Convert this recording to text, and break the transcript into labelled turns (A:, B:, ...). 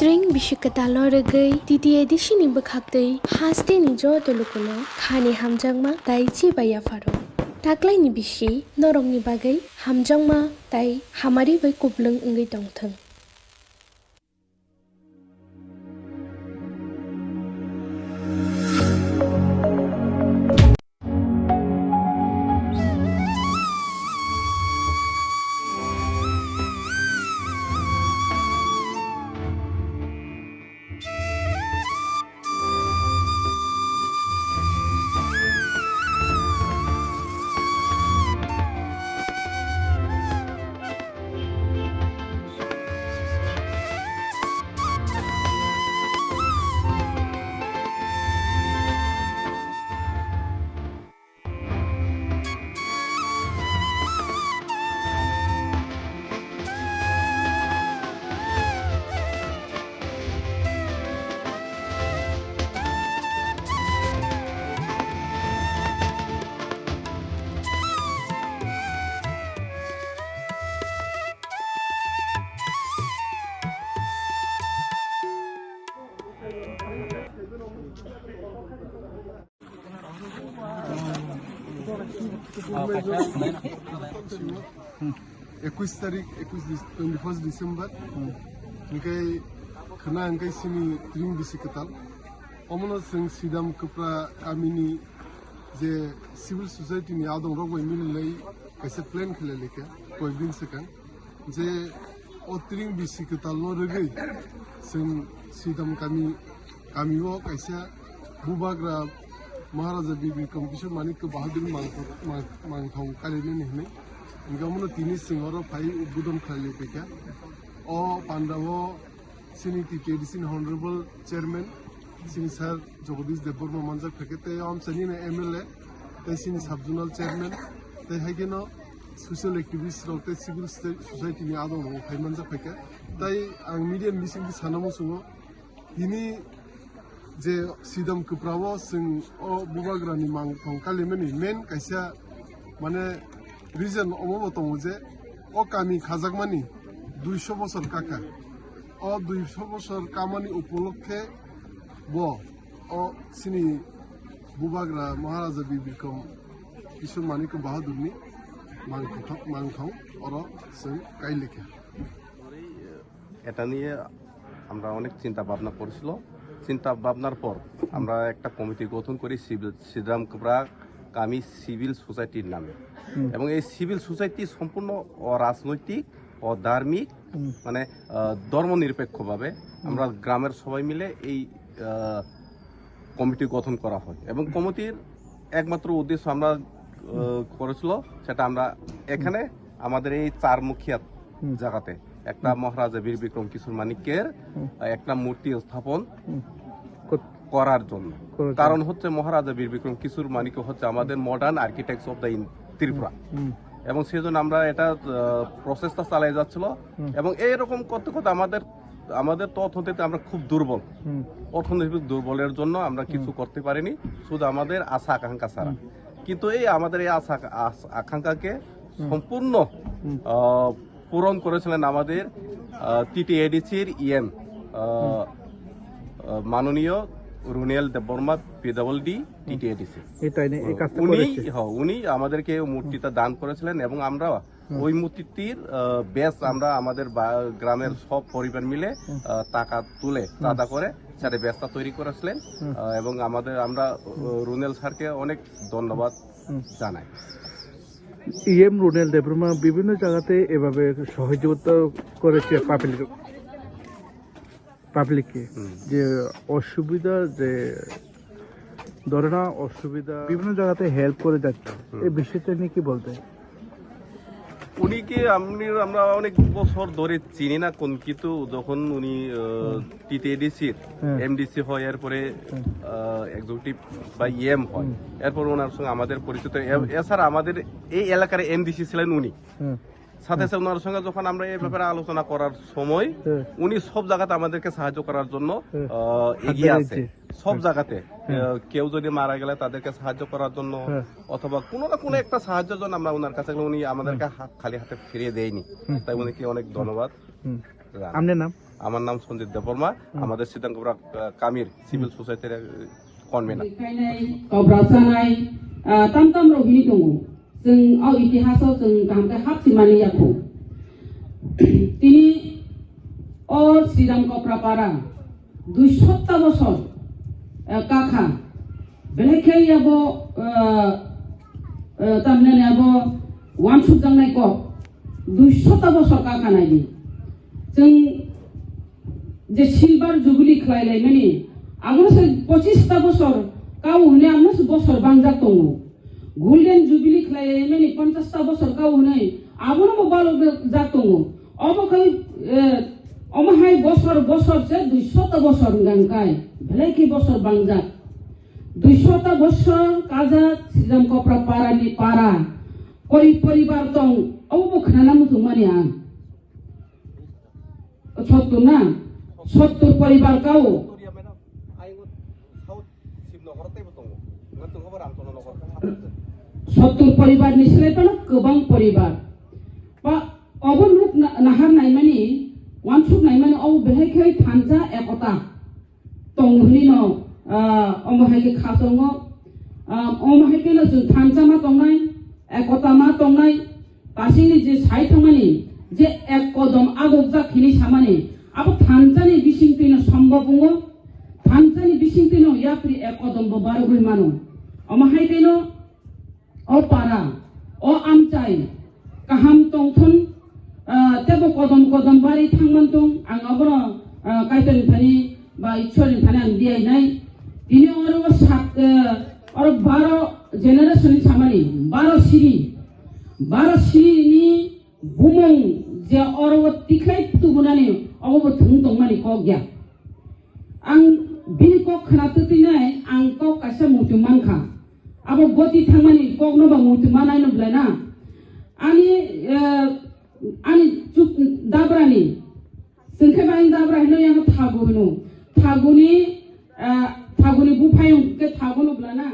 A: String bishikatalo regai titi edishini bakhaktei haste ni jo tolukono khani hamjangma tai chi baya faro taklai ni bishi norong ni bagai hamjangma tai hamari bai kublung ngai tongthang
B: Ekis tarik 21 Desember engkai kena engkai sini tring bisi ketal omono sing sidam kepra kamini je civil society ni adong rogoi milai kaise plan khile leke koi din sekan je o tring bisi ketal no regai sing sidam kami wo kaisa bubagra Maharaja Bibi Kishore Manik Bahadur Mangthong Kalene Nehne Gamono Tini Singoro Pai Ubudon Khale Peka O Pandavo Sini TTDC Honorable Chairman Sini Sir Jagadish Deborma Manjak Pekete Am Sanina MLA Sini Subzonal Chairman They Hageno Social Activists Rote Civil Society ni Adon Pai Manjak Peka Tai Ang Media Missing Sanamo Sungo Ini je sidam kuprawo sing o bubagrani mangthong kalimeni main kaisa mane reason omo tongo je o kami khajagmani 200 বছর কাকা o 200 বছর কামানি উপলক্ষে bo o sini bubagra Maharaja Bibikom Kishore Manik Bahadurni mangthong oro sing kaileke
C: এটা নিয়ে আমরা অনেক চিন্তা ভাবনা করেছিল চিন্তা ভাবনার পর আমরা একটা কমিটি গঠন করি শ্রীরাম কুবরা কামি সিভিল সোসাইটির নামে এবং এই সিভিল সোসাইটি সম্পূর্ণ অরাজনৈতিক অধার্মিক মানে ধর্মনিরপেক্ষভাবে আমরা গ্রামের সবাই মিলে এই কমিটি গঠন করা হয় এবং কমিটির একমাত্র উদ্দেশ্য আমরা করেছিল সেটা আমরা এখানে আমাদের এই চারমুখিয়া জায়গাতে একটা মহারাজা বীর বিক্রম কিশোর মানিক্যের একটা মূর্তি স্থাপন করার জন্য কারণ হচ্ছে মহারাজা বীর বিক্রম কিশোর মানিক্য হচ্ছে আমাদের modern architects of the Tripura এবং সেজন্য আমরা এটা প্রসেসটা চালিয়ে যাচ্ছিল এবং এইরকম করতে করতে আমাদের তো অর্থনীতিতে আমরা খুব দুর্বল অর্থনৈতিক দুর্বলের জন্য আমরা কিছু করতে পারিনি শুধু আমাদের আশা আকাঙ্ক্ষা ছাড়া কিন্তু এই আমাদের এই আশা আকাঙ্ক্ষাকে সম্পূর্ণ পূরণ করেছিলেন আমাদের টিটিএডিসির ইএম মাননীয় রুনিয়াল দেববর্মা পিডব্লিউডি টিটিএডিসি উনি আমাদেরকে মূর্তিটা দান করেছিলেন এবং আমরা ওই মূর্তিটির বেশ আমরা আমাদের গ্রামের সব পরিবার মিলে টাকা তুলে চাঁদা করে সেটা বেশটা তৈরি করেছিলেন এবং আমরা রুনিয়াল স্যারকে অনেক ধন্যবাদ জানাই
D: ইএম রুনিয়াল দেববর্মা বিভিন্ন জায়গাতে এভাবে সহযোগিতা করেছে পাবলিককে যে অসুবিধা যে ধরে না অসুবিধা বিভিন্ন জায়গাতে হেল্প করে যাচ্ছে এই বিষয়টা নিয়ে কি বলতে
C: উনিকে আমরা অনেক বছর ধরে চিনি না কিন্তু যখন উনি টিটিএডিসির এমডিসি হয় এরপরে এক্সিকিউটিভ বা ইএম হয় এরপর ওনার সঙ্গে আমাদের পরিচিত এছাড়া আমাদের এই এলাকার এমডিসি ছিলেন উনি সাথে সাথে ওনার সঙ্গে যখন আমরা এই ব্যাপারে আলোচনা করার সময় উনি সব জায়গাতে আমাদেরকে সাহায্য করার জন্য এগিয়ে আছে সব জায়গাতে কেউ যদি মারা গেলে তাদেরকে সাহায্য করার জন্য অথবা কোনো না কোনো একটা সাহায্যের জন্য আমরা ওনার কাছে উনি আমাদেরকে খালি হাতে ফিরিয়ে দেয়নি তাই উনিকে অনেক ধন্যবাদ।
D: আপনার নাম?
C: আমার নাম সঞ্জিত দেববর্মা, আমাদের সিদ্ধাম কোবরা কামির সিভিল সোসাইটির কনভেনার।
E: कब्राजानाय ताम ताम रहिनि दङ जों औ इतिहासाव जों गामखौ हाबसिमानि याखौ তিনি ও শ্রীরাম কপ্রাপাড়া 200 বছর কাকা বেলেখে ইয়াব তামনে ইয়াব ওয়ান সুজাंनाय ক 200 বছর কাকা নাইনি जों যে সিলভার জুবিলি খাইলাই মানে আমরা 25 বছর কাউ হনে আমরা বছর বাংজা দङ গোল্ডেন জুবিলি খাইলাই মানে 50 বছর কাউ হনে আমরা বালো যা দङ অবকাই অমহাই বছর বছর যে 200 বছর গানকাই বেলেকি বছর বাংজা 200 বছর কাজা সিজাম কপ্রা পারানি পারা কই পরিবার দং অবো খানা মুতু মানিয়া 70 না 70 পরিবার কাও सत्तर परिवार निस्लायफानो गोबां परिवार बा अबनुक नाहार नायमानि वानसुक नायमानि औ बेहायखै थानजा एकता तंहनि न अमहायके खासंग अमहायके न जों थानजा मा तंनाय एकता मा तंनाय पासिनि जे साइ थांमानि जे एक कदम आगोजा खिनि सामानि अब थानजानि बिसिंतिनो सम्भवंग थानजानि बिसिंतिनो याप्रि एक कदम बारगुइ मानो अमहायकेनो o para o amcai kaham tongthon tebo kodom kodom bari thangman tong ang abro kaiten thani ba ichori thani ang diai nai dini oro sat oro 12 generation samani 12 siri ni bumong je oro tiklai tubunani obo thung tong mani ko gya ang bini ko khana tutinai ang ko kasa mutu mankha अब गति थांमानि कगनो बा मुतु मानाय नब्लाना ani चुप दाब्रानि जोंखे bye दाब्रा हिनो yang थागुनि बुफायं के थागुनो ब्लाना